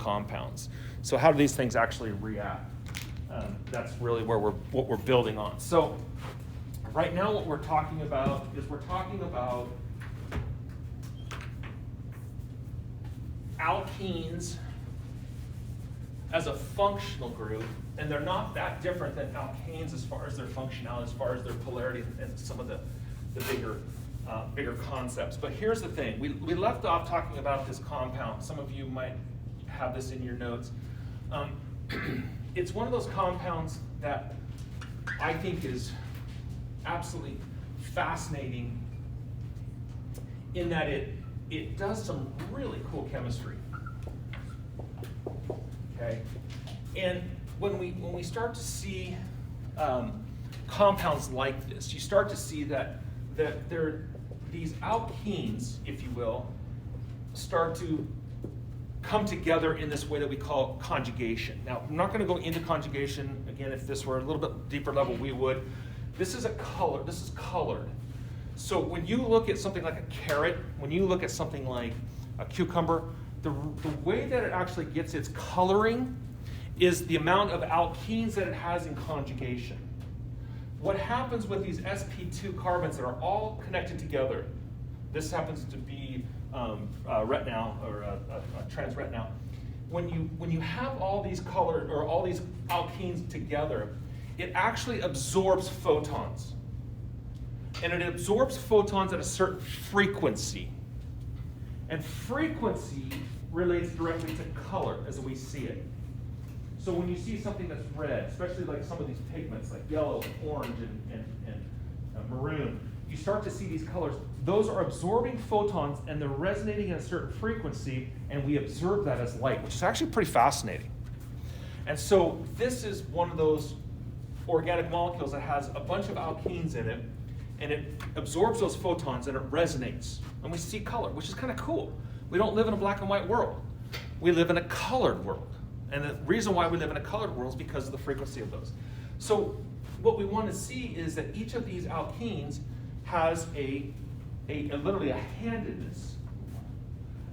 compounds. So how do these things actually react? That's really where what we're building on. So right now what we're talking about is alkenes as a functional group, and they're not that different than alkanes as far as their functionality, as far as their polarity and some of the bigger concepts. But here's the thing, we left off talking about this compound. Some of you might have this in your notes. It's one of those compounds that I think is absolutely fascinating in that it does some really cool chemistry. Okay, and when we start to see compounds like this, you start to see that these alkenes, if you will, start to come together in this way that we call conjugation. Now, I'm not going to go into conjugation again. If this were a little bit deeper level, we would. This is colored. So when you look at something like a carrot, when you look at something like a cucumber, the way that it actually gets its coloring is the amount of alkenes that it has in conjugation. What happens with these sp2 carbons that are all connected together, this happens to be retinal or trans-retinal. When you have all these colored or all these alkenes together, it actually absorbs photons. And it absorbs photons at a certain frequency. And frequency relates directly to color as we see it. So when you see something that's red, especially like some of these pigments like yellow, orange, and maroon, you start to see these colors. Those are absorbing photons and they're resonating at a certain frequency, and we observe that as light, which is actually pretty fascinating. And so this is one of those organic molecules that has a bunch of alkenes in it, and it absorbs those photons and it resonates. And we see color, which is kind of cool. We don't live in a black and white world. We live in a colored world. And the reason why we live in a colored world is because of the frequency of those. So what we want to see is that each of these alkenes has literally a handedness.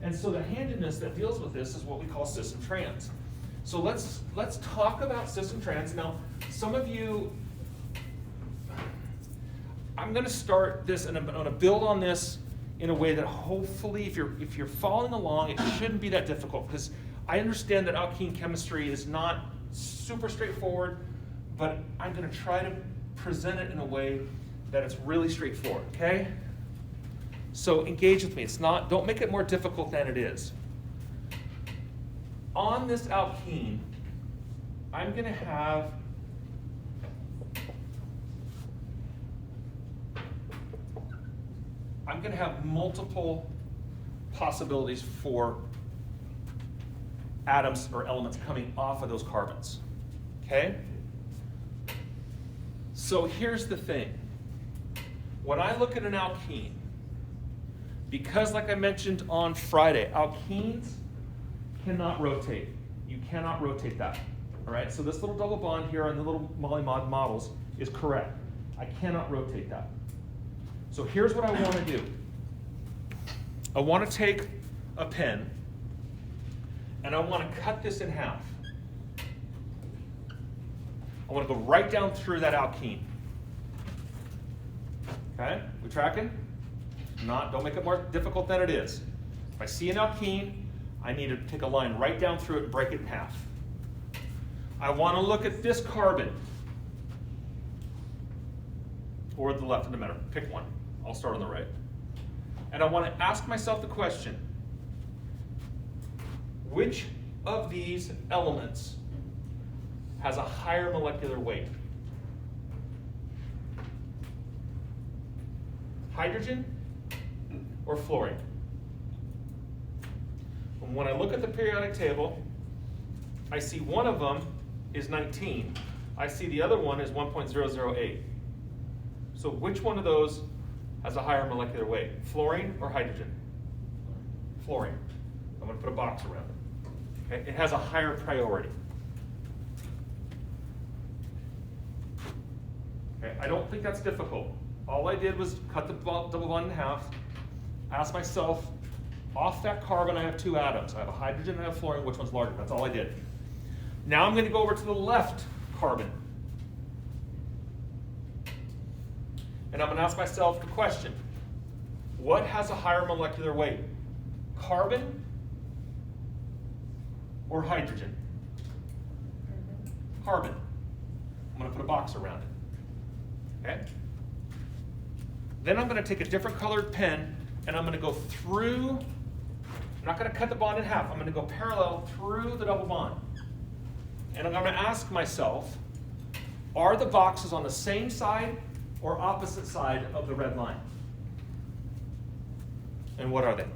And so the handedness that deals with this is what we call cis and trans. So let's talk about cis and trans. Now, some of you, I'm going to start this and I'm going to build on this in a way that hopefully, if you're following along, it shouldn't be that difficult, because I understand that alkene chemistry is not super straightforward, but I'm going to try to present it in a way that it's really straightforward, okay? So engage with me. Don't make it more difficult than it is. On this alkene, I'm going to have multiple possibilities for atoms or elements coming off of those carbons, okay? So here's the thing. When I look at an alkene, because like I mentioned on Friday, alkenes cannot rotate. You cannot rotate that, all right? So this little double bond here on the little molymod models is correct. I cannot rotate that. So here's what I want to do. I want to take a pen and I want to cut this in half. I want to go right down through that alkene. Okay, we tracking? Don't make it more difficult than it is. If I see an alkene, I need to take a line right down through it and break it in half. I want to look at this carbon. Or the left, it doesn't matter, pick one. I'll start on the right. And I want to ask myself the question, which of these elements has a higher molecular weight? Hydrogen or fluorine? And when I look at the periodic table, I see one of them is 19. I see the other one is 1.008. So which one of those has a higher molecular weight? Fluorine or hydrogen? Fluorine. I'm going to put a box around it. Okay? It has a higher priority. Okay? I don't think that's difficult. All I did was cut the double bond in half, ask myself, Off that carbon, I have two atoms. I have a hydrogen and I have fluorine. Which one's larger? That's all I did. Now I'm going to go over to the left carbon. And I'm going to ask myself the question, what has a higher molecular weight? Carbon or hydrogen? Carbon. I'm going to put a box around it. Okay? Then I'm going to take a different colored pen and I'm going to go through, I'm not going to cut the bond in half, I'm going to go parallel through the double bond. And I'm going to ask myself, are the boxes on the same side or opposite side of the red line? And what are they?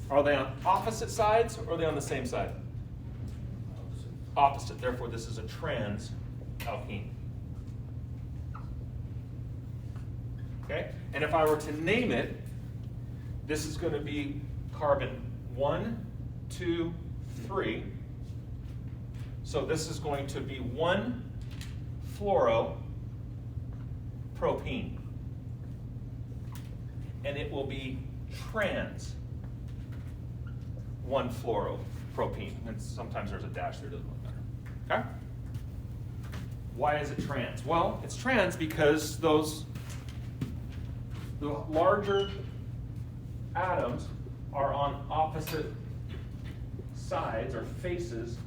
Are they on opposite sides or are they on the same side? Opposite. Therefore, this is a trans alkene. Okay? And if I were to name it, this is going to be carbon 1, 2, 3. So this is going to be 1-fluoropropene. And it will be trans 1-fluoropropene. And sometimes there's a dash there, doesn't look better. Okay? Why is it trans? Well, it's trans because the larger atoms are on opposite sides or faces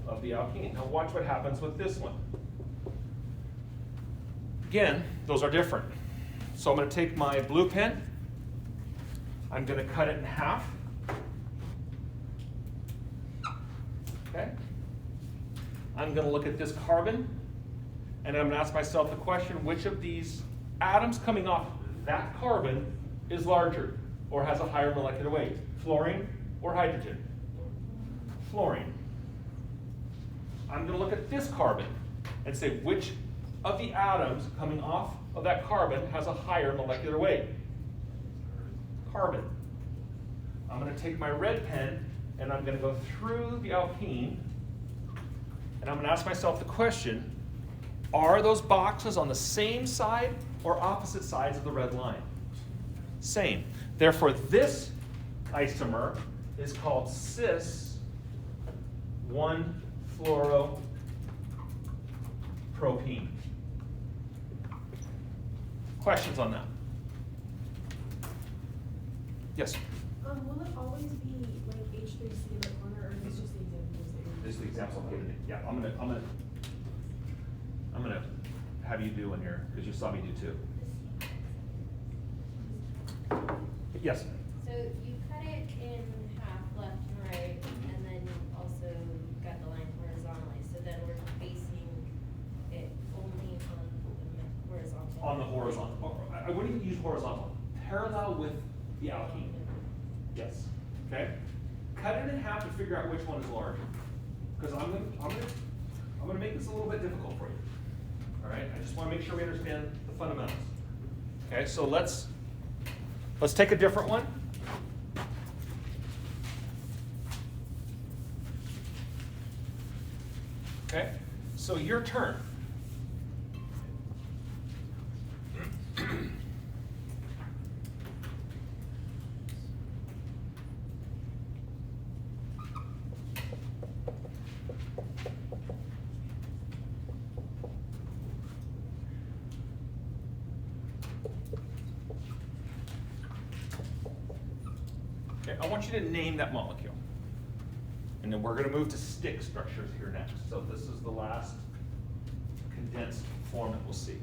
of the alkene. Now watch what happens with this one. Again, those are different. So I'm going to take my blue pen, I'm going to cut it in half. Okay? I'm going to look at this carbon, and I'm going to ask myself the question, which of these atoms coming off that carbon is larger or has a higher molecular weight? Fluorine or hydrogen? Fluorine. I'm going to look at this carbon and say, which of the atoms coming off of that carbon has a higher molecular weight? Carbon. I'm going to take my red pen and I'm going to go through the alkene and I'm going to ask myself the question, are those boxes on the same side or opposite sides of the red line? Same. Therefore, this isomer is called cis 1-fluoropropene. Questions on that? Yes? Will it always be like H3C in the corner, or is this just the examples? This is the example I'm giving you. Yeah, I'm gonna have you do one here because you saw me do two. Yes. So you cut it in half, left and right, and then you also got the line horizontally. So then we're basing it only on the horizontal. On the horizontal. I wouldn't even use horizontal. Parallel with the alkene. Yes. Okay. Cut it in half to figure out which one is larger. Because I'm gonna make this a little bit difficult for you. All right. I just want to make sure we understand the fundamentals. Okay. So let's take a different one. Okay. So your turn. Okay, I want you to name that molecule. And then we're going to move to stick structures here next. So this is the last condensed form that we'll see.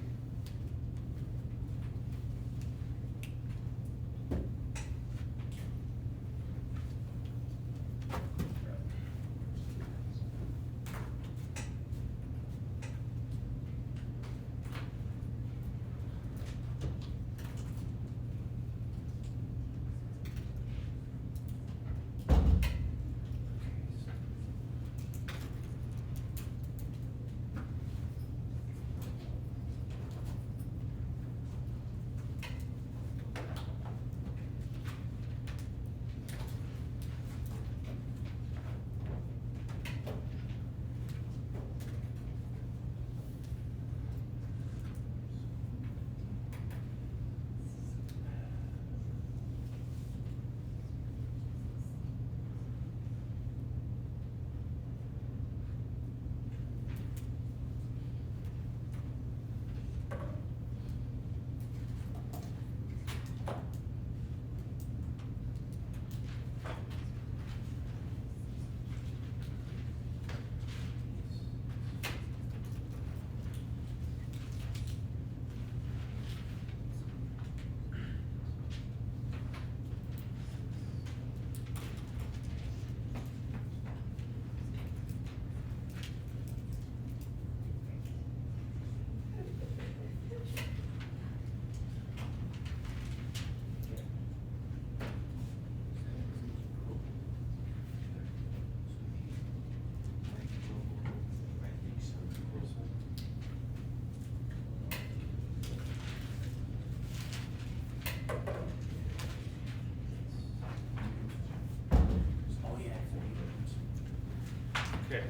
Okay.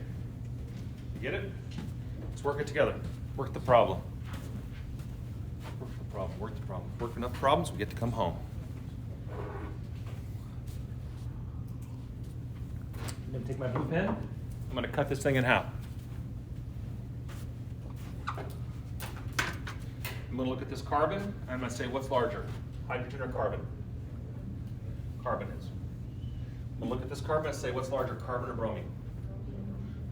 You get it? Let's work it together. Work the problem. Work the problem, work the problem. Work enough problems, we get to come home. I'm gonna take my blue pen. I'm gonna cut this thing in half. I'm gonna look at this carbon, and I'm gonna say, what's larger, hydrogen or carbon? Carbon is. I'm gonna look at this carbon and say, what's larger, carbon or bromine?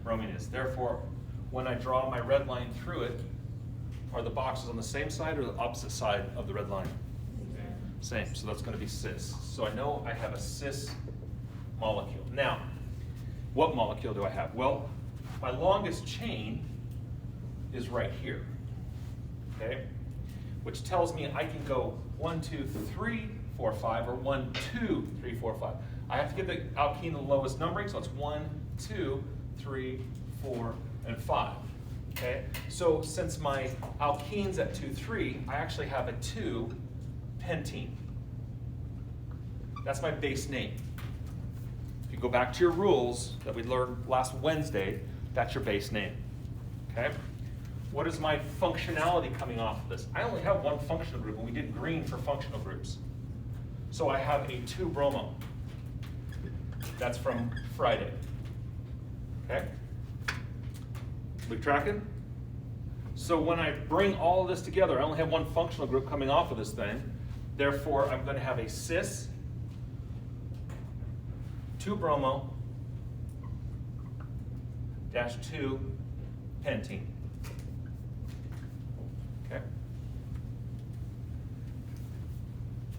Bromine is. Therefore, when I draw my red line through it, are the boxes on the same side or the opposite side of the red line? Same, so that's gonna be cis. So I know I have a cis molecule. Now, what molecule do I have? Well, my longest chain is right here, okay? Which tells me I can go 1, 2, 3, 4, 5, or 1, 2, 3, 4, 5. I have to give the alkene the lowest numbering, so it's 1, 2, 3, 4, and 5. Okay? So since my alkene's at 2, 3, I actually have a 2-pentene. That's my base name. If you go back to your rules that we learned last Wednesday, that's your base name. Okay? What is my functionality coming off of this? I only have one functional group, and we did green for functional groups. So I have a 2-bromo. That's from Friday. Okay? We tracking? So when I bring all of this together, I only have one functional group coming off of this thing. Therefore, I'm going to have a cis 2-bromo dash 2-pentene. Okay?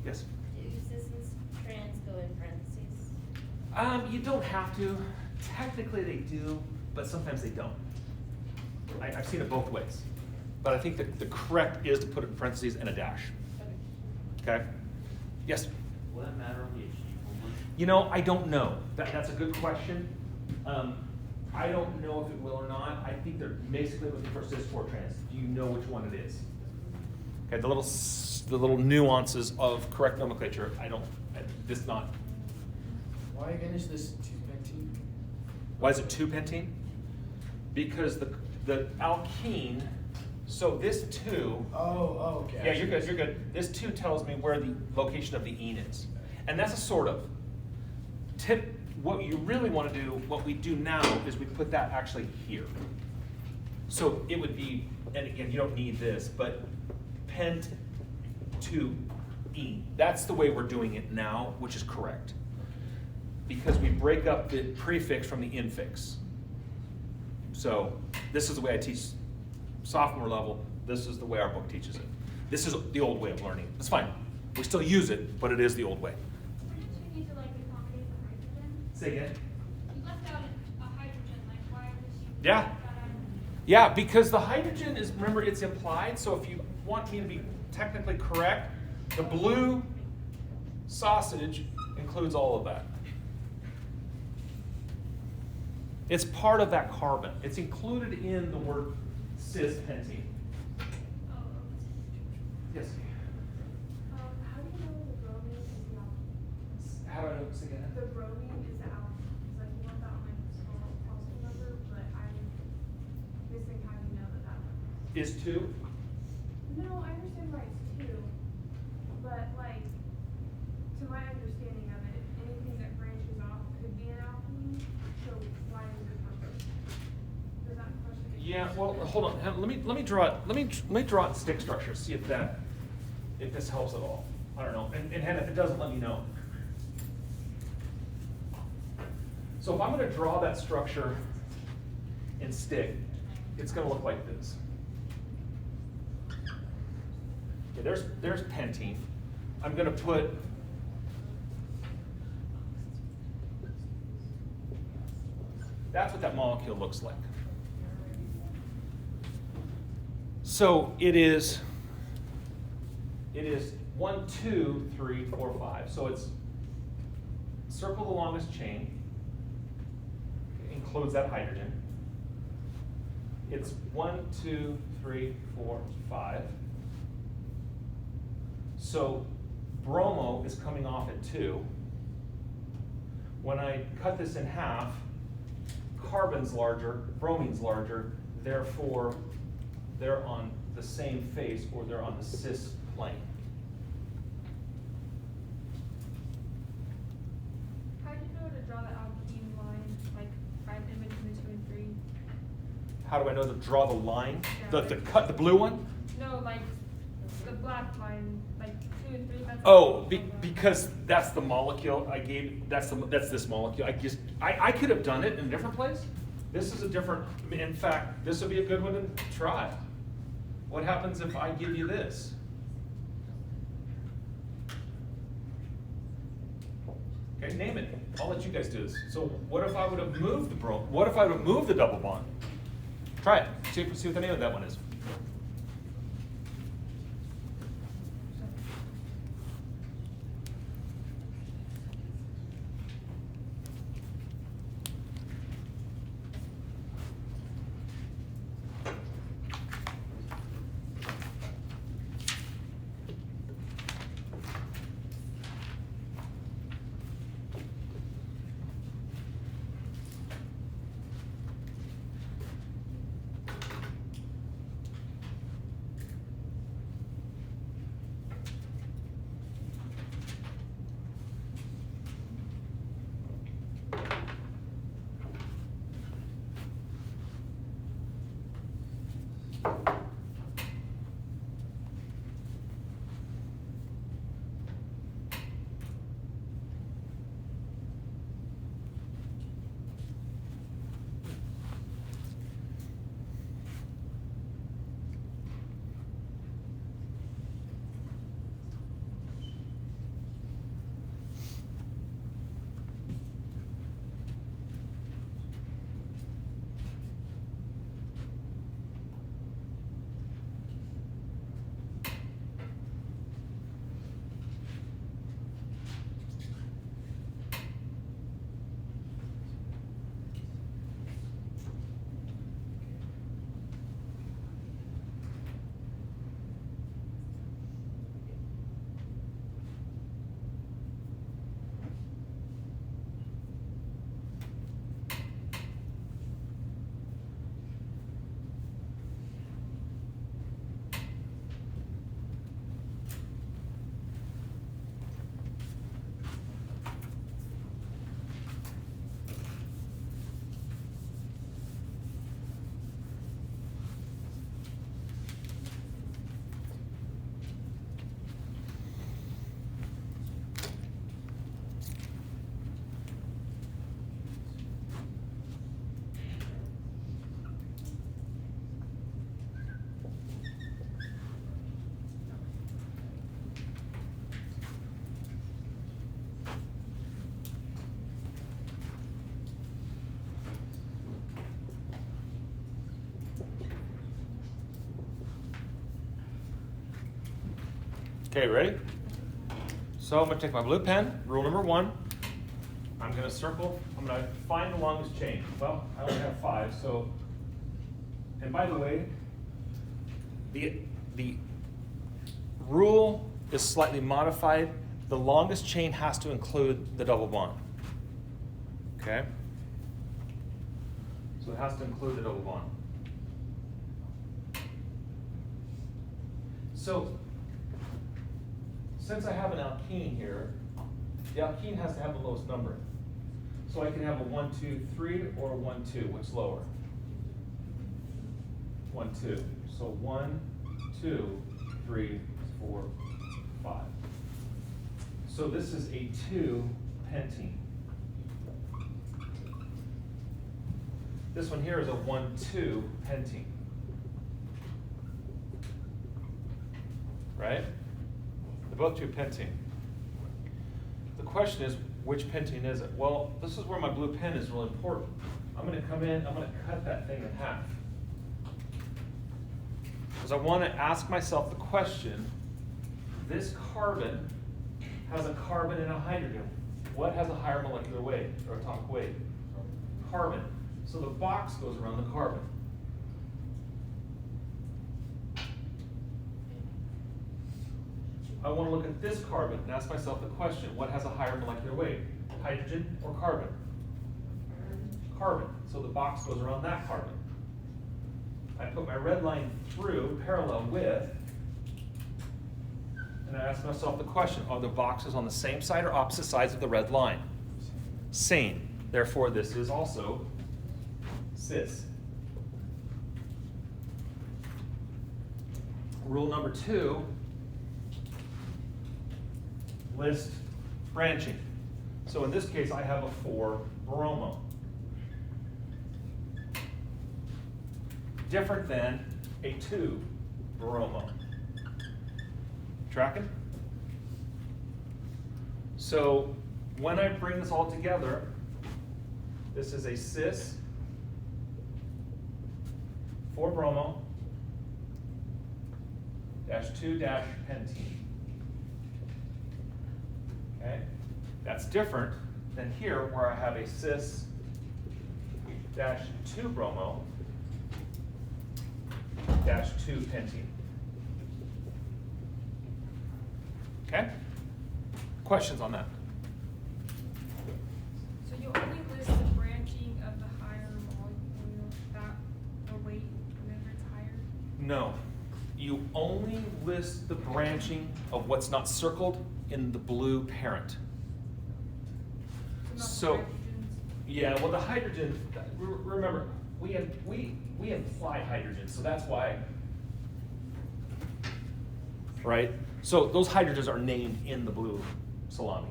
Yes? Do cis and trans go in parentheses? You don't have to. Technically they do, but sometimes they don't. I've seen it both ways. But I think that the correct is to put it in parentheses and a dash. Okay? Yes? Will that matter on the HG homework? You know, I don't know. That's a good question. I don't know if it will or not. I think they're basically looking for cis 4 trans. Do you know which one it is? Okay, the little nuances of correct nomenclature, this not. Why again is this 2-pentene? Why is it 2-pentene? Because the alkene, so this 2. Oh, okay. Yeah, you're good, you're good. This 2 tells me where the location of the ene is. And that's a sort of. What you really want to do, what we do now, is we put that actually here. So it would be, and again, you don't need this, but pent to ene. That's the way we're doing it now, which is correct. Because we break up the prefix from the infix. So this is the way I teach sophomore level. This is the way our book teaches it. This is the old way of learning it. That's fine. We still use it, but it is the old way. Wouldn't you need to like accommodate the hydrogen? Say again? You left out a hydrogen, like why would you? Yeah. leave that out? Yeah, because the hydrogen is, remember, it's implied. So if you want me to be technically correct, the blue sausage includes all of that. It's part of that carbon. It's included in the word cis-pentene. Oh, Yes. How do you know the bromine is the alkene? How do I know this again? The bromine is the alkene. It's like you want that on my phosphor number, but I'm missing how you know that one. Is 2? No, I understand why it's 2, but like, to my understanding of it, anything that branches off could be an alkene, so why is it not? Does that question make sense? Yeah. Well, hold on. Let me draw it. Let me draw it in stick structure. See if this helps at all. I don't know. And Hannah, if it doesn't, let me know. So if I'm going to draw that structure in stick, it's going to look like this. Okay, there's pentene. I'm going to put that's what that molecule looks like. So it is 1, 2, 3, 4, 5. So it's circle the longest chain. It includes that hydrogen. It's 1, 2, 3, 4, 5. So bromo is coming off at 2. When I cut this in half, carbon's larger, bromine's larger, therefore they're on the same face or they're on the cis plane. How do you know to draw the alkene line, like right in between the 2 and 3? How do I know to draw the line? Yeah. The blue one? No, like the black line, like 2 and 3. That's Oh, because that's the molecule I gave. That's this molecule. I could have done it in a different place. This is a different. I mean, in fact, this would be a good one to try. What happens if I give you this? Okay, name it. I'll let you guys do this. So, what if I would have moved the What if I would have moved the double bond? Try it. See what the name of that one is. Okay, ready? So I'm going to take my blue pen, rule number 1. I'm going to circle, I'm going to find the longest chain. Well, I only have 5, so, and by the way, the rule is slightly modified. The longest chain has to include the double bond. Okay? So it has to include the double bond. So, since I have an alkene here, the alkene has to have the lowest number. So I can have a 1, 2, 3 or a 1, 2. What's lower? 1, 2. So 1, 2, 3, 4, 5. So this is a 2 pentene. This one here is a 1, 2 pentene. Right? They're both 2 pentene. The question is, which pentene is it? Well, this is where my blue pen is really important. I'm going to come in, I'm going to cut that thing in half. Because I want to ask myself the question, this carbon has a carbon and a hydrogen. What has a higher molecular weight or atomic weight? Carbon. So the box goes around the carbon. I want to look at this carbon and ask myself the question, what has a higher molecular weight? Hydrogen or carbon? carbon. So the box goes around that carbon. I put my red line through parallel with, and I ask myself the question, are the boxes on the same side or opposite sides of the red line? Same. Therefore, this is also cis. Rule number 2, list branching. So in this case, I have a 4-bromo. Different than a 2-bromo. Tracking? So when I bring this all together, this is a cis 4-bromo -2 pentene. Okay? That's different than here where I have a cis 2-bromo 2 pentene. Okay? Questions on that? So you only list the branching of the higher molecule, that, the weight, whenever it's higher? No. You only list the branching of what's not circled in the blue parent. Not the So, hydrogens? yeah, well, the hydrogen, remember, we imply hydrogen, so that's why, right? So those hydrogens are named in the blue salami.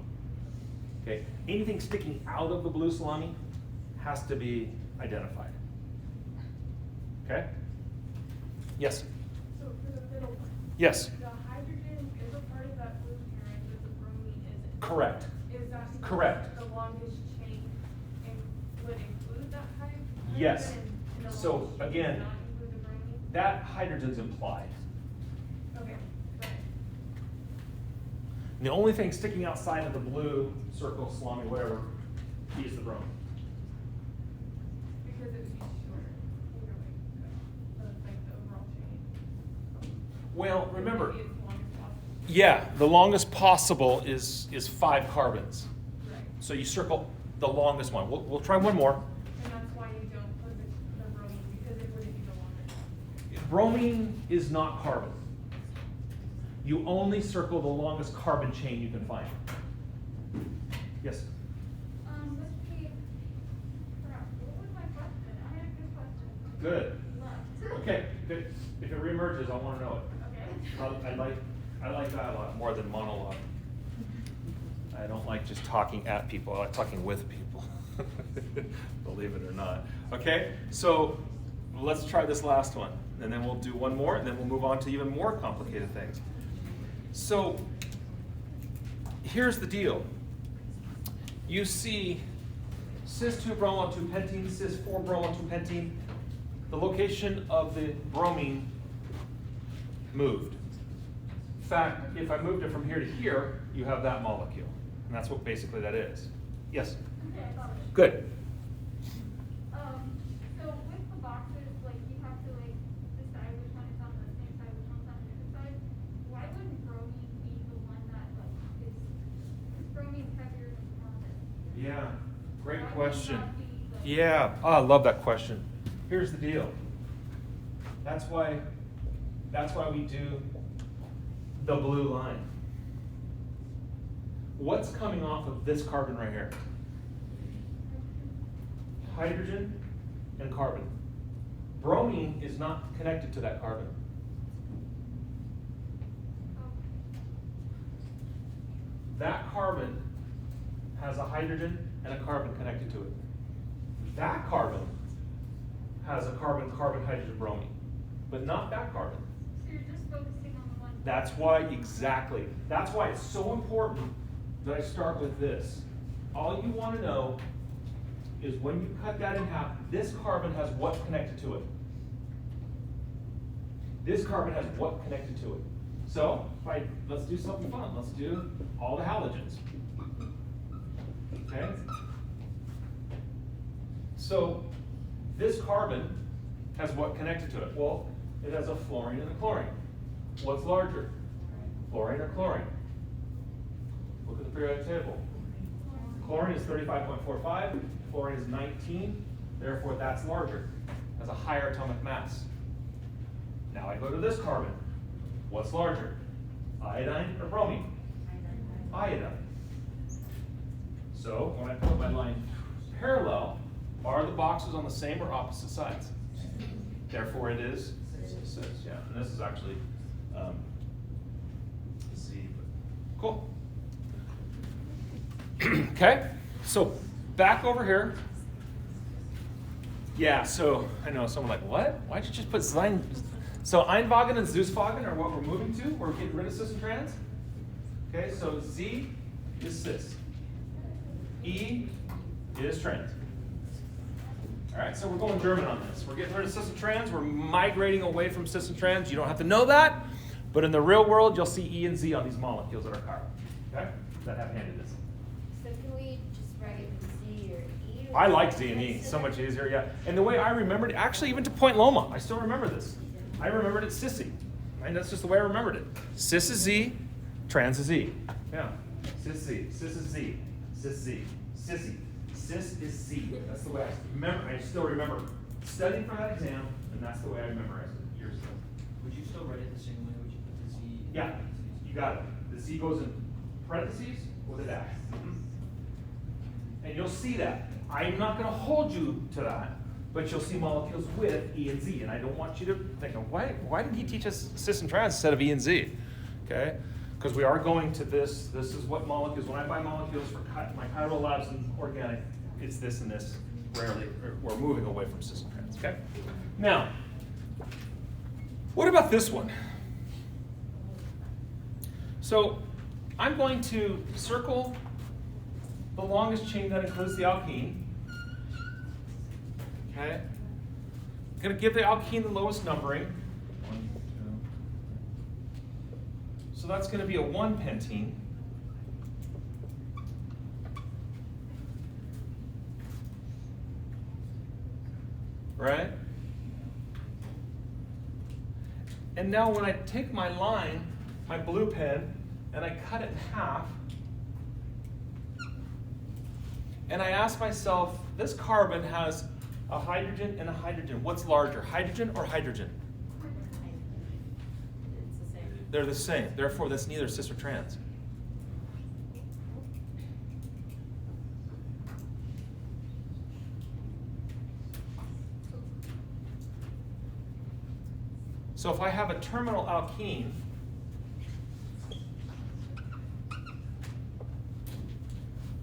Okay, anything sticking out of the blue salami has to be identified. Okay? Yes? So for the middle one, Yes, the hydrogen is a part of that blue parent, but the bromine isn't. correct. Is that because Correct. the longest chain would include that hydrogen? Yes. And the So, longest chain again, would not include the bromine? That hydrogen's implied. Okay, got it. And the only thing sticking outside of the blue circle, salami, whatever, is the bromine. Because it would be shorter, either way, like the overall chain. Well, remember, Maybe it's long as possible. yeah, the longest possible is 5 carbons. Right. So you circle the longest one. We'll try one more. And that's why you don't put the bromine, because it wouldn't be the longest. Bromine is not carbon. You only circle the longest carbon chain you can find. Yes? With the, crap, what was my question? I had a good question. Good. Left. Okay, good. If it reemerges, I want to know it. Okay. I like dialogue more than monologue. I don't like just talking at people. I like talking with people. Believe it or not. Okay, so let's try this last one, and then we'll do one more, and then we'll move on to even more complicated things. So here's the deal. You see cis 2-bromo 2 pentene, cis 4-bromo 2 pentene. The location of the bromine moved. In fact, if I moved it from here to here, you have that molecule. And that's what basically that is. Yes? Okay, I got it. Good. So with the boxes, like you have to like decide which one is on the same side, which one's on the other side. Why wouldn't bromine be the one that like is, because bromine's heavier than carbon. Yeah, great Why would question. that be the- Yeah, I love that question. Here's the deal. That's why we do the blue line. What's coming off of this carbon right here? Hydrogen and carbon. Bromine is not connected to that carbon. That carbon has a hydrogen and a carbon connected to it. That carbon has a carbon, hydrogen, bromine, but not that carbon. So you're just focusing on the one. That's why, exactly. That's why it's so important that I start with this. All you want to know is when you cut that in half, this carbon has what connected to it? This carbon has what connected to it? So, let's do something fun. Let's do all the halogens. Okay? So, this carbon has what connected to it? Well, it has a fluorine and a chlorine. What's larger? Fluorine or chlorine? Look at the periodic table. Chlorine is 35.45, fluorine is 19. Therefore, that's larger, has a higher atomic mass. Now I go to this carbon. What's larger? Iodine or bromine? Iodine. So when I put my line parallel, are the boxes on the same or opposite sides? Therefore it is cis, yeah. And this is actually Z. Cool. Okay, so back over here. Yeah, so I know someone like, what? Why'd you just put Sein? So Einwagen and Süßwagen are what we're moving to. We're getting rid of cis and trans. Okay, so Z is cis. E is trans. All right, so we're going German on this. We're getting rid of cis and trans. We're migrating away from cis and trans. You don't have to know that, but in the real world, you'll see E and Z on these molecules that are chiral. Okay, that have handedness. So can we just write Z or E? Or I like Z and E, so much easier, yeah. And the way I remembered it, actually even to Point Loma, I still remember this. I remembered it cissy. And that's just the way I remembered it. Cis is Z, trans is E. Yeah. Cis Z, cis is Z, cis Z, sissy. Cis is Z. That's the way I remember. I still remember studying for that exam, and that's the way I memorized it years ago. Would you still write it the same way? Would you put the Z? Yeah, you got it. The Z goes in parentheses with a dash. And you'll see that. I'm not going to hold you to that, but you'll see molecules with E and Z. And I don't want you to think, why did he teach us cis and trans instead of E and Z? Okay? Because we are going to this. This is what molecules, when I buy molecules for my chiral labs and organic, it's this and this. Rarely, we're moving away from cis and trans. Okay? Now, what about this one? So I'm going to circle the longest chain that includes the alkene. Okay? I'm going to give the alkene the lowest numbering. 1, 2. So that's going to be a 1 pentene. Right? And now when I take my line, my blue pen, and I cut it in half, and I ask myself, this carbon has a hydrogen and a hydrogen. What's larger, hydrogen or hydrogen? It's the same. They're the same. Therefore, that's neither cis or trans. So if I have a terminal alkene,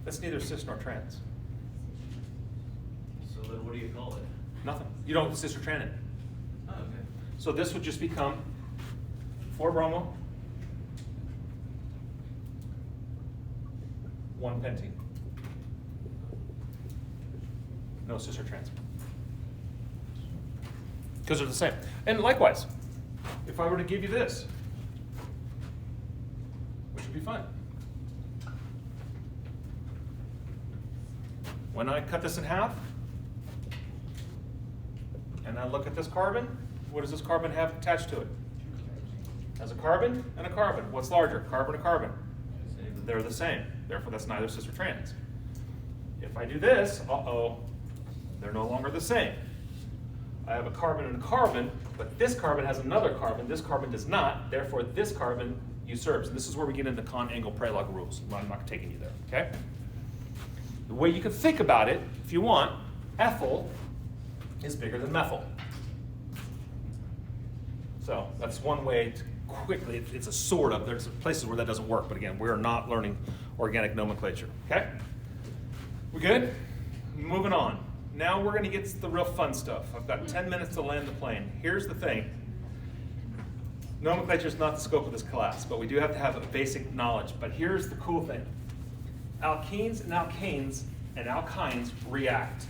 that's neither cis nor trans. So then what do you call it? Nothing. You don't cis or trans it. Oh, okay. So this would just become 4-bromo, 1 pentene. No cis or trans. Because they're the same. And likewise, if I were to give you this, which would be fun. When I cut this in half, and I look at this carbon, what does this carbon have attached to it? Has a carbon and a carbon. What's larger, carbon and carbon? They're the same. Therefore, that's neither cis or trans. If I do this, uh-oh, they're no longer the same. I have a carbon and a carbon, but this carbon has another carbon. This carbon does not. Therefore, this carbon usurps. And this is where we get into Kahn angle Prelog rules. I'm not taking you there, okay? The way you can think about it, if you want, ethyl is bigger than methyl. So that's one way to quickly, it's a sort of, there's places where that doesn't work, but again, we're not learning organic nomenclature, okay? We good? Moving on. Now we're gonna get to the real fun stuff. I've got 10 minutes to land the plane. Here's the thing. Nomenclature is not the scope of this class, but we do have to have a basic knowledge. But here's the cool thing. Alkenes and alkanes and alkynes react.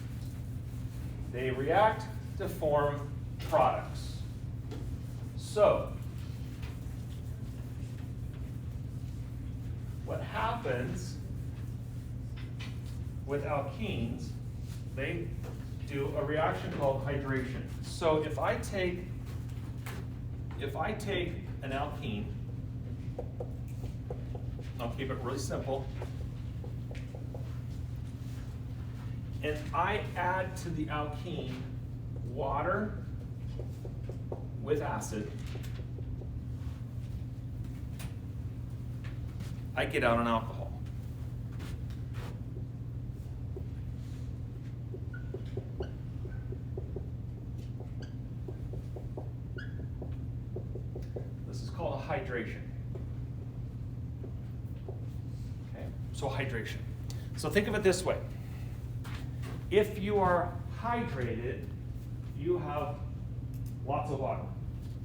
They react to form products. So, what happens with alkenes, they do a reaction called hydration. So if I take an alkene, I'll keep it really simple, and I add to the alkene water with acid, I get out an alcohol. This is called a hydration. Okay, so hydration. So think of it this way. If you are hydrated, you have lots of water.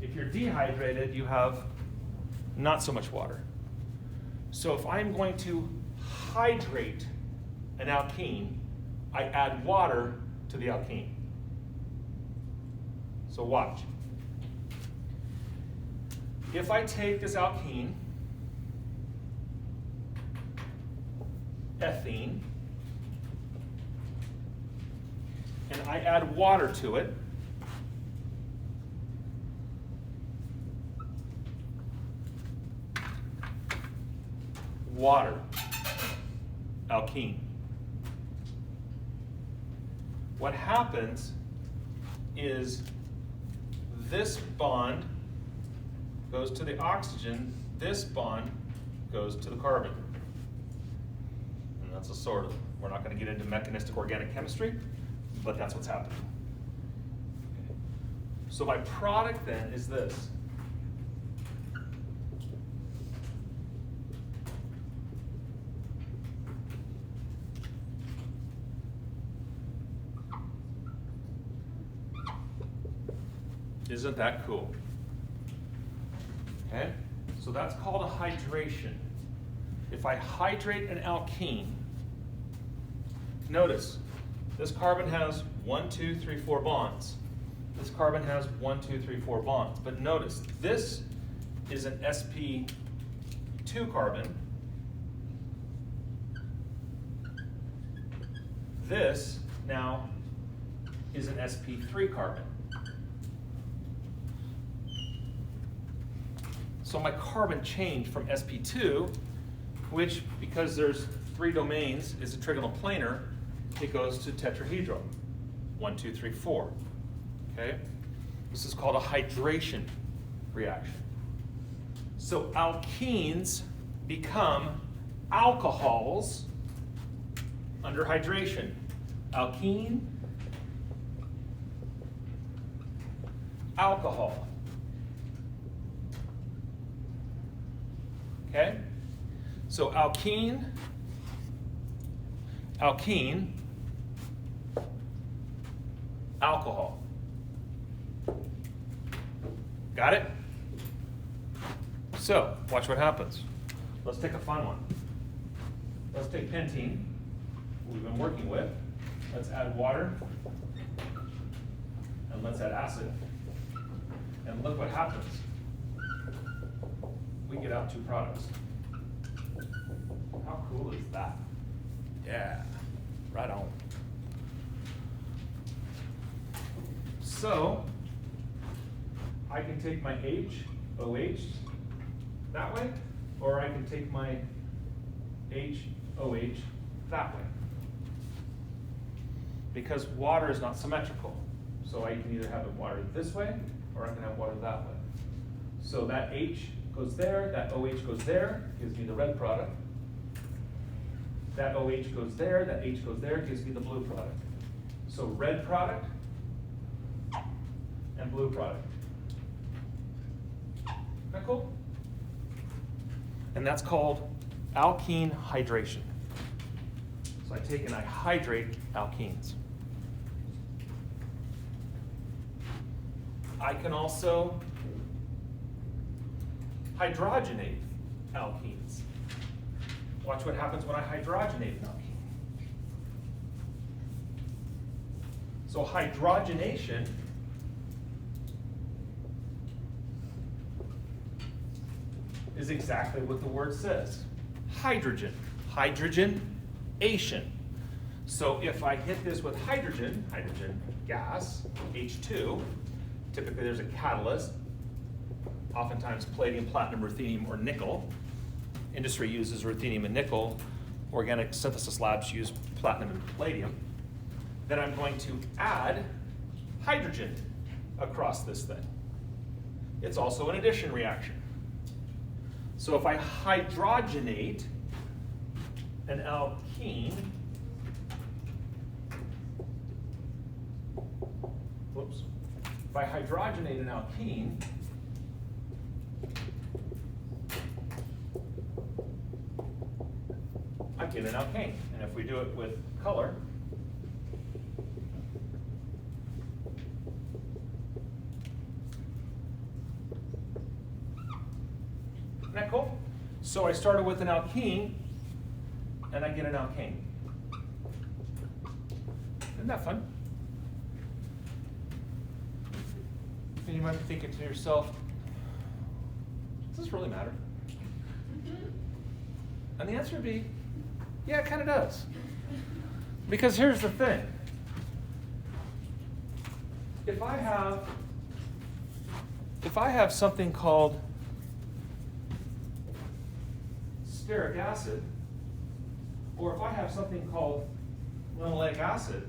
If you're dehydrated, you have not so much water. So if I'm going to hydrate an alkene, I add water to the alkene. So watch. If I take this alkene, ethene, and I add water to it, water, alkene. What happens is this bond goes to the oxygen, this bond goes to the carbon. And that's a sort of, we're not going to get into mechanistic organic chemistry, but that's what's happening. Okay. So my product then is this. Isn't that cool? Okay, so that's called a hydration. If I hydrate an alkene, notice this carbon has 1, 2, 3, 4 bonds. This carbon has 1, 2, 3, 4 bonds. But notice this is an sp2 carbon. This now is an sp3 carbon. So my carbon changed from sp2, which, because there's 3 domains, is a trigonal planar, it goes to tetrahedral. 1, 2, 3, 4. Okay? This is called a hydration reaction. So alkenes become alcohols under hydration. Alkene, alcohol. Okay? So alkene, alcohol. Got it? So, watch what happens. Let's take a fun one. Let's take pentene, we've been working with. Let's add water, and let's add acid. And look what happens. We get out 2 products. How cool is that? Yeah, right on. So, I can take my HOH that way, or I can take my HOH that way. Because water is not symmetrical. So I can either have it water this way, or I can have water that way. So that H goes there, that OH goes there, gives me the red product. That OH goes there, that H goes there, gives me the blue product. So red product and blue product. Isn't that cool? And that's called alkene hydration. So I take and I hydrate alkenes. I can also hydrogenate alkenes. Watch what happens when I hydrogenate an alkene. So hydrogenation is exactly what the word says. Hydrogen, hydrogenation. So if I hit this with hydrogen gas, H2, typically there's a catalyst, oftentimes palladium, platinum, ruthenium, or nickel. Industry uses ruthenium and nickel. Organic synthesis labs use platinum and palladium. then I'm going to add hydrogen across this thing. It's also an addition reaction. So if I hydrogenate an alkene, whoops, if I hydrogenate an alkene, I get an alkane. And if we do it with color, isn't that cool? So I started with an alkene, and I get an alkane. Isn't that fun? And you might be thinking to yourself, does this really matter? And the answer would be, yeah, it kind of does. Because here's the thing. If I have something called stearic acid, or if I have something called linoleic acid,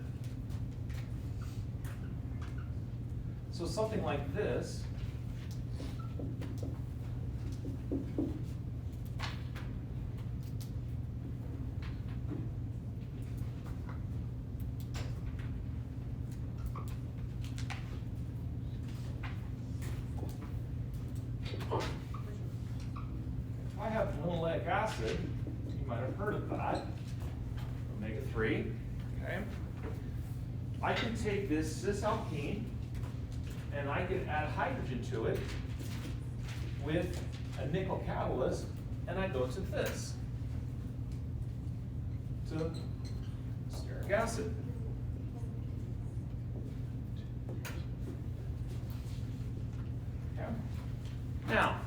so something like this, if I have linoleic acid, you might have heard of that, omega-3, okay? I can take this alkene and I can add hydrogen to it with a nickel catalyst, and I go to this, to stearic acid. Okay. Now,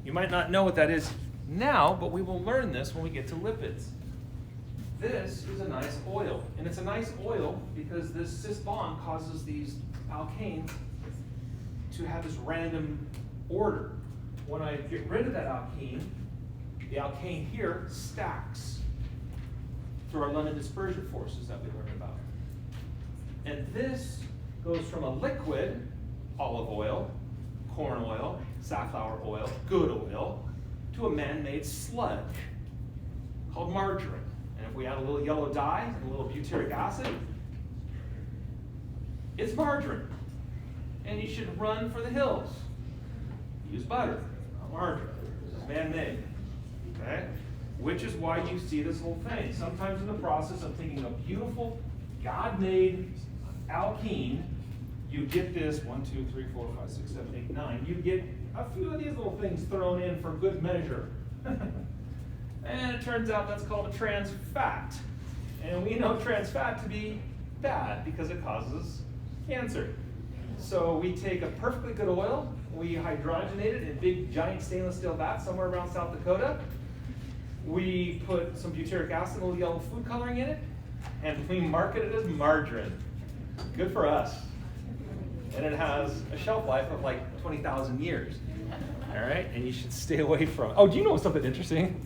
you might not know what that is now, but we will learn this when we get to lipids. This is a nice oil, and it's a nice oil because this cis bond causes these alkanes to have this random order. When I get rid of that alkene, the alkane here stacks through our London dispersion forces that we learned about. And this goes from a liquid, olive oil, corn oil, safflower oil, good oil, to a man-made sludge called margarine. And if we add a little yellow dye and a little butyric acid, it's margarine. And you should run for the hills. Use butter, not margarine. This is man-made. Okay? Which is why you see this whole thing. Sometimes in the process of taking a beautiful, God-made alkene, you get this 1, 2, 3, 4, 5, 6, 7, 8, 9. You get a few of these little things thrown in for good measure. And it turns out that's called a trans fat. And we know trans fat to be bad because it causes cancer. So we take a perfectly good oil, we hydrogenate it in big giant stainless steel vats somewhere around South Dakota. We put some butyric acid, a little yellow food coloring in it, and we market it as margarine. Good for us. And it has a shelf life of like 20,000 years. All right, and you should stay away from it. Oh, do you know something interesting?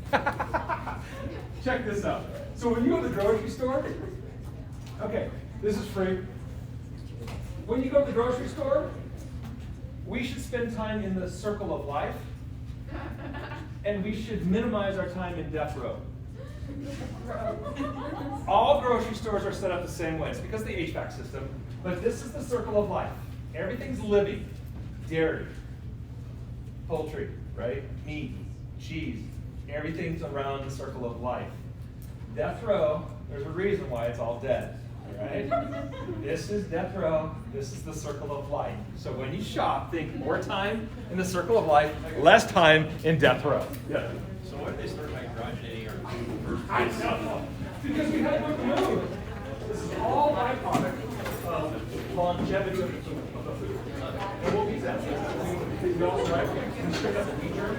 Check this out. So when you go to the grocery store, okay, this is free. When you go to the grocery store, we should spend time in the circle of life, and we should minimize our time in death row. All grocery stores are set up the same way. It's because of the HVAC system, but this is the circle of life. Everything's living. Dairy, poultry, right? Meat, cheese, everything's around the circle of life. Death row, there's a reason why it's all dead, all right? This is death row, this is the circle of life. So when you shop, think more time in the circle of life, less time in death row. Yeah. So why did they start hydrogenating our food in the first I place? know, because we had to move. This is all byproduct of longevity of the food. And we'll use that. We also consider that the wheat germ.